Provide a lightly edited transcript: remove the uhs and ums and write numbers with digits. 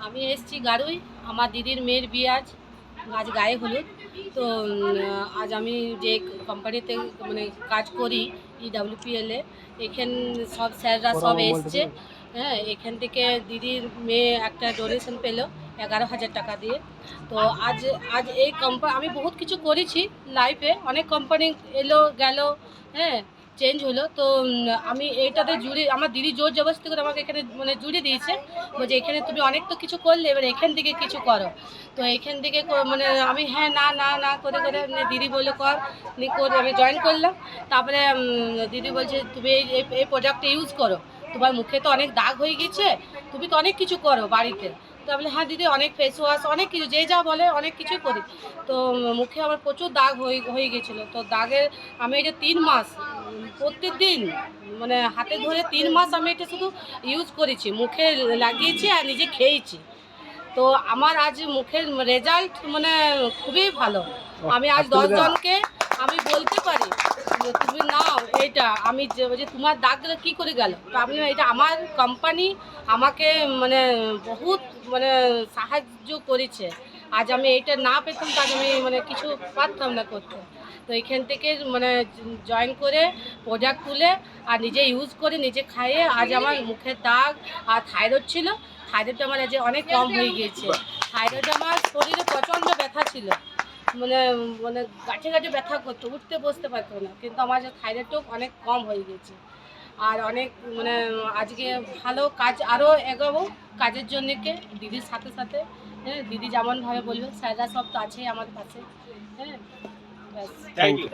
আমি এসেছি গারুই। আমার দিদির মেয়ের বিয়ে আজ গায়ে হলুদ। তো আজ আমি যে কোম্পানিতে মানে কাজ করি EWPL এ, এখান সব স্যাররা সব এসছে। হ্যাঁ, এখান থেকে দিদির মেয়ে একটা ডোনেশন পেলো 11,000 টাকা দিয়ে। তো আজ আজ এই আমি বহুত কিছু করেছি লাইফে, অনেক কোম্পানি এলো গেল, হ্যাঁ চেঞ্জ হলো। তো আমি এইটাতে জুড়ে, আমার দিদি জোর জবরদস্তি করে আমাকে এখানে মানে জুড়ে দিয়েছে, বলছে এখানে তুমি অনেক তো কিছু করলে, এবার এখান থেকে কিছু করো। তো এখান থেকে মানে আমি হ্যাঁ না না না করে করে দিদি বললো কর, করে আমি জয়েন করলাম। তারপরে দিদি বলছে তুমি এই প্রোডাক্টটা ইউজ করো, তোমার মুখে তো অনেক দাগ হয়ে গেছে, তুমি তো অনেক কিছু করো বাড়িতে। তো বলে হ্যাঁ দিদি, অনেক ফেস ওয়াশ অনেক কিছু যে যা বলে অনেক কিছুই করি। তো মুখে আমার প্রচুর দাগ হয়ে গেছিলো। তো দাগের আমি এটা 3 মাস প্রত্যেক দিন মানে হাতে ধরে 3 মাস আমি এটা শুধু ইউজ করেছি, মুখে লাগিয়েছি আর নিজে খেয়েছি। তো আমার আজ মুখের রেজাল্ট মানে খুবই ভালো। আমি আজ 10 জনকে আমি বলতে পারি যে তুমি নাও এইটা। আমি যে তোমার দাগগুলো কী করে গেল, তো আপনি এটা আমার কোম্পানি আমাকে মানে বহুত মানে সাহায্য করেছে। আজ আমি এইটা না পেতাম, তাহলে আমি মানে কিছু পারতাম না করতে। তো এখান থেকে মানে জয়েন করে প্রোডাক্ট তুলে আর নিজে ইউজ করে নিজে খাইয়ে আজ আমার মুখের দাগ আর থাইরয়েড ছিল, থাইরয়েডটা আমার আজ অনেক কম হয়ে গিয়েছে। থাইরয়েড আমার শরীরে প্রচণ্ড ব্যথা ছিল, মানে মানে গাঁঠে গাঁঠে ব্যথা করতো, উঠতে বসতে পারতো না, কিন্তু আমার যে থাইরয়েডটাও অনেক কম হয়ে গেছে। আর অনেক মানে আজকে ভালো কাজ আরও এগোবো কাজের জন্যকে দিদির সাথে সাথে। হ্যাঁ, দিদি যেমনভাবে বলবে, স্যাররা সব তো আছেই আমার পাশে। হ্যাঁ, ব্যাস। Thank you.